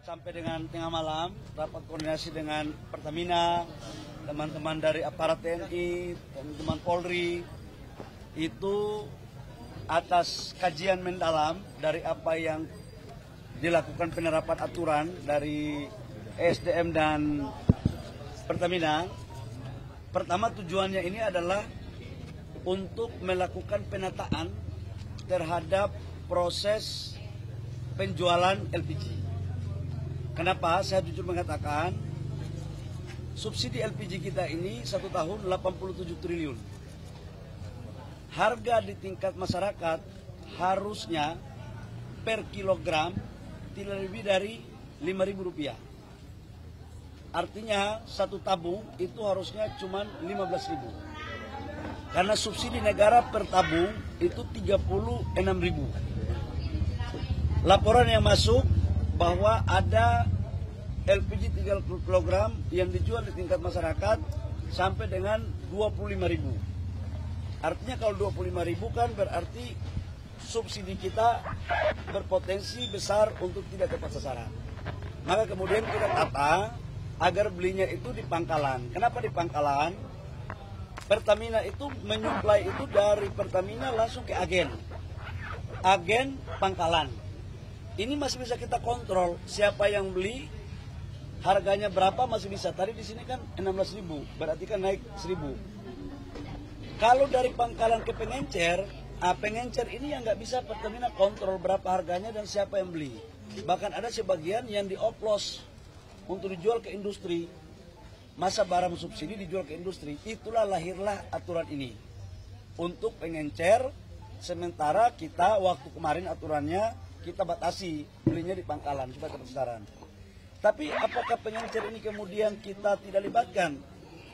Sampai dengan tengah malam, rapat koordinasi dengan Pertamina, teman-teman dari aparat TNI, teman-teman Polri, itu atas kajian mendalam dari apa yang dilakukan penerapan aturan dari ESDM dan Pertamina. Pertama, tujuannya ini adalah untuk melakukan penataan terhadap proses penjualan LPG. Kenapa? Saya jujur mengatakan subsidi LPG kita ini 1 tahun 87 triliun. Harga di tingkat masyarakat harusnya per kilogram tidak lebih dari Rp5.000. Artinya satu tabung itu harusnya cuma 15.000. Karena subsidi negara per tabung itu 36.000. Laporan yang masuk bahwa ada LPG 30 kg yang dijual di tingkat masyarakat sampai dengan 25.000. Artinya kalau 25.000 kan berarti subsidi kita berpotensi besar untuk tidak tepat sasaran. Maka kemudian kita kata agar belinya itu di pangkalan. Kenapa di pangkalan? Pertamina itu menyuplai itu dari Pertamina langsung ke agen pangkalan. Ini masih bisa kita kontrol siapa yang beli, harganya berapa masih bisa. Tadi di sini kan 16.000, berarti kan naik 1.000. Kalau dari pangkalan ke pengencer, pengencer ini yang nggak bisa Pertamina kontrol berapa harganya dan siapa yang beli. Bahkan ada sebagian yang dioplos untuk dijual ke industri. Masa barang subsidi dijual ke industri. Itulah lahirlah aturan ini untuk pengencer. Sementara kita waktu kemarin aturannya kita batasi belinya di pangkalan supaya tepat sasaran. Tapi apakah pengencer ini kemudian kita tidak libatkan?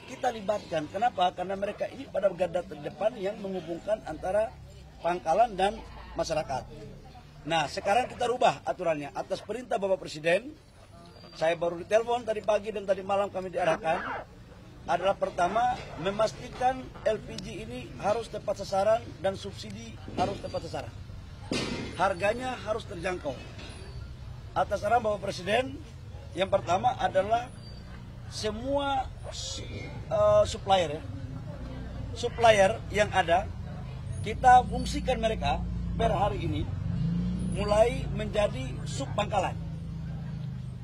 Kita libatkan. Kenapa? Karena mereka ini pada garda terdepan yang menghubungkan antara pangkalan dan masyarakat. Nah, sekarang kita rubah aturannya atas perintah Bapak Presiden. Saya baru ditelepon tadi pagi dan tadi malam kami diarahkan. Adalah pertama, memastikan LPG ini harus tepat sasaran dan subsidi harus tepat sasaran. Harganya harus terjangkau. Atas arahan Bapak Presiden, yang pertama adalah semua supplier yang ada, kita fungsikan mereka per hari ini mulai menjadi sub pangkalan.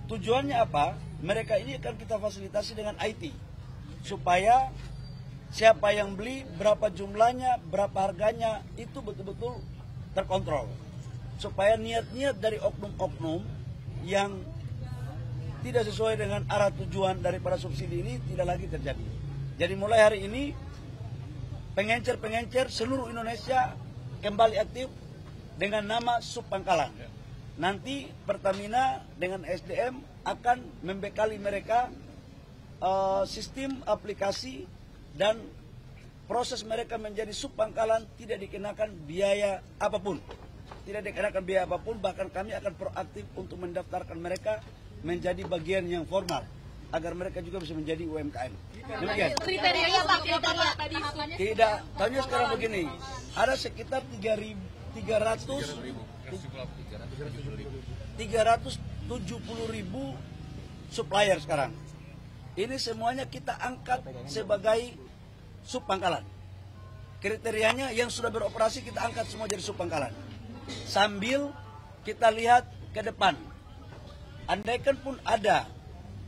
Tujuannya apa? Mereka ini akan kita fasilitasi dengan IT supaya siapa yang beli, berapa jumlahnya, berapa harganya itu betul-betul terkontrol. Supaya niat-niat dari oknum-oknum yang tidak sesuai dengan arah tujuan daripada subsidi ini tidak lagi terjadi. Jadi mulai hari ini pengencer-pengencer seluruh Indonesia kembali aktif dengan nama subpangkalan. Nanti Pertamina dengan SDM akan membekali mereka sistem aplikasi dan proses mereka menjadi subpangkalan tidak dikenakan biaya apapun. Tidak dikenakan biaya apapun, bahkan kami akan proaktif untuk mendaftarkan mereka menjadi bagian yang formal agar mereka juga bisa menjadi UMKM. Demikian. Kriterianya Pak, tadi tidak, tanya sekarang begini, ada sekitar 370.000 supplier sekarang. Ini semuanya kita angkat sebagai subpangkalan. Kriterianya yang sudah beroperasi kita angkat semua jadi subpangkalan. Sambil kita lihat ke depan. Andaikan pun ada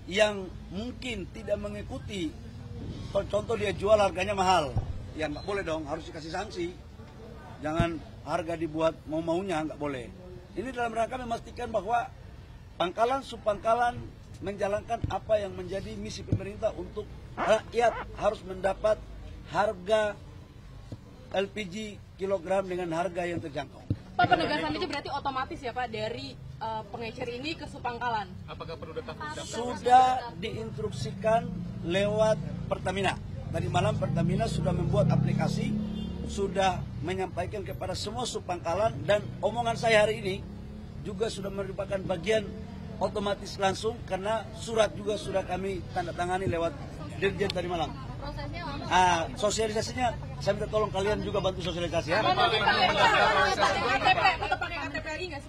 yang mungkin tidak mengikuti, contoh dia jual harganya mahal, ya nggak boleh dong, harus dikasih sanksi. Jangan harga dibuat mau-maunya, nggak boleh. Ini dalam rangka memastikan bahwa pangkalan, subpangkalan menjalankan apa yang menjadi misi pemerintah untuk rakyat harus mendapat harga LPG kilogram dengan harga yang terjangkau. Pak, penegasan itu berarti otomatis ya Pak dari pengecer ini ke subpangkalan? Apakah perlu datang? Sudah diinstruksikan lewat Pertamina. Tadi malam Pertamina sudah membuat aplikasi, sudah menyampaikan kepada semua subpangkalan, dan omongan saya hari ini juga sudah merupakan bagian otomatis langsung karena surat juga sudah kami tanda tangani lewat Dirjen tadi malam. Prosesnya sosialisasinya saya minta tolong kalian juga bantu sosialisasi ya. Tetap pakai KTP lagi nggak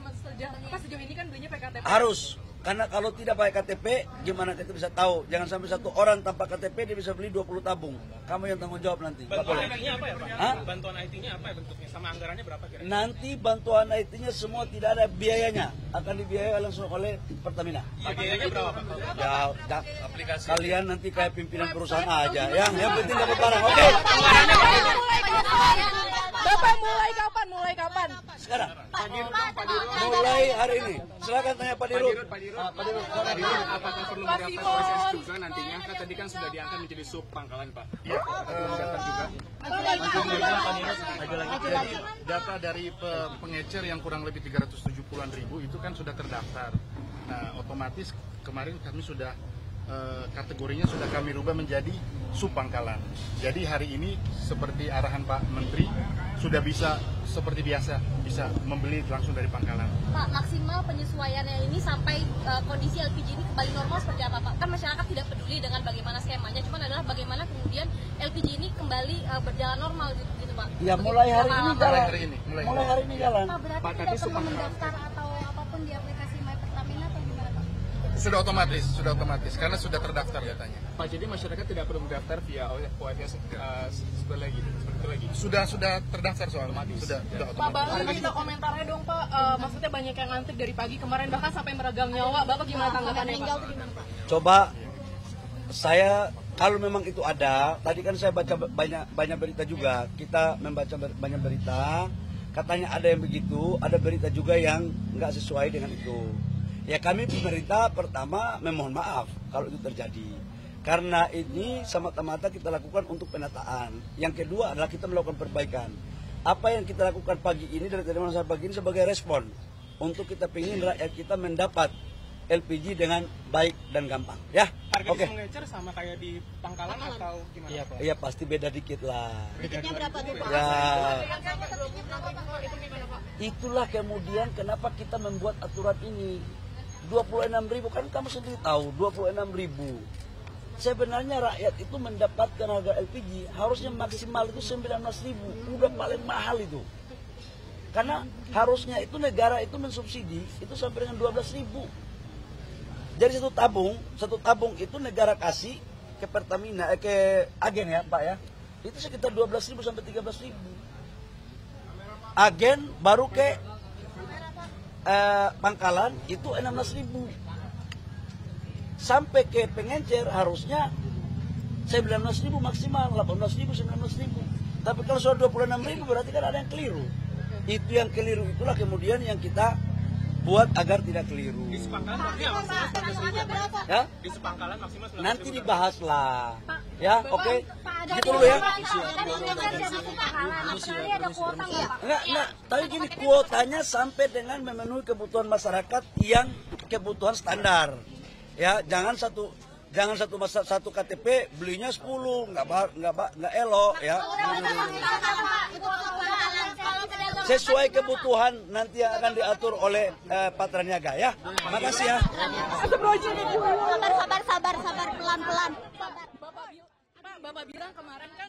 sejauh ini kan belinya pakai Harus. Karena kalau tidak pakai KTP, gimana kita bisa tahu? Jangan sampai satu orang tanpa KTP dia bisa beli 20 tabung. Kamu yang tanggung jawab nanti. Bantuan IT-nya apa ya Pak? Hah? Bantuan IT-nya apa ya bentuknya? Sama anggarannya berapa kira-kira? Nanti bantuan IT-nya semua tidak ada biayanya. Akan dibiayai langsung oleh Pertamina. Biayanya berapa Pak? Ya, Aplikasi. kalian nanti kayak pimpinan perusahaan aja. Yang penting dapat barang. Oke. Bapak mulai kapan? Sekarang. Mulai hari ini. Silakan tanya Pak Dirut. Pak Dirut, apakah perlu mendaftar OSS juga nantinya? Kan tadi kan sudah diangkat menjadi sub pangkalan Pak. Iya. Mendaftar juga. Jadi data dari pengecer yang kurang lebih 370-an ribu itu kan sudah terdaftar. Nah, otomatis kemarin kami sudah kategorinya sudah kami rubah menjadi subpangkalan. Jadi hari ini seperti arahan Pak Menteri sudah bisa seperti biasa bisa membeli langsung dari pangkalan. Pak, maksimal penyesuaiannya ini sampai kondisi LPG ini kembali normal seperti apa Pak? Kan masyarakat tidak peduli dengan bagaimana skemanya, cuman adalah bagaimana kemudian LPG ini kembali berjalan normal gitu Pak. Ya mulai hari ini jalan. Mulai hari ini jalan. Pak, berarti Pak, tidak perlu mendaftar atau apapun di aplikasi My Pertamina atau gimana Pak? Sudah otomatis karena sudah terdaftar datanya. Pak, jadi masyarakat tidak perlu mendaftar via OSS seperti lagi. Sudah terdaftar soalnya. Sudah Pak, otomatis. boleh minta komentarnya dong Pak. Maksudnya banyak yang ngantri dari pagi kemarin bahkan sampai meregang nyawa. Bapak gimana tanggapannya Pak? Coba saya kalau memang itu ada, tadi kan saya baca banyak berita juga. Kita membaca banyak berita, katanya ada yang begitu, ada berita juga yang nggak sesuai dengan itu. Ya kami pemerintah pertama memohon maaf kalau itu terjadi. Karena ini semata-mata kita lakukan untuk penataan. Yang kedua adalah kita melakukan perbaikan. Apa yang kita lakukan pagi ini dari tadi malam sampai pagi ini sebagai respon untuk kita ingin rakyat kita mendapat LPG dengan baik dan gampang. Ya, Harga oke. di pengecer sama kayak di pangkalan atau gimana? Iya Pak. Iya pasti beda dikit lah. Tiketnya berapa tuh Pak? Ya, itulah kemudian kenapa kita membuat aturan ini. 26.000 kan kamu sendiri tahu 26.000. Sebenarnya rakyat itu mendapatkan harga LPG harusnya maksimal itu 19.000. Udah paling mahal itu. Karena harusnya itu negara itu mensubsidi itu sampai dengan 12.000. Jadi satu tabung itu negara kasih ke Pertamina, ke agen ya Pak ya. Itu sekitar 12.000 sampai 13.000. Agen baru ke pangkalan itu 16.000. Sampai ke pengencer harusnya 19.000 maksimal, 18.000, 19.000. Tapi kalau sudah 26.000 berarti kan ada yang keliru. Itu yang keliru itulah kemudian yang kita buat agar tidak keliru. Di sepangkalan maksimal berapa? Ya? Di sepangkalan maksimal 19.000. Nanti dibahas lah. Ya, oke. Gitu dulu ya. Enggak. Tapi gini, kuotanya sampai dengan memenuhi kebutuhan masyarakat yang kebutuhan standar. Ya, jangan satu KTP belinya 10, nggak elok ya. Sesuai kebutuhan nanti yang akan diatur oleh Patra Niaga ya. Makasih ya. Sabar, pelan-pelan. Bapak bilang kemarin kan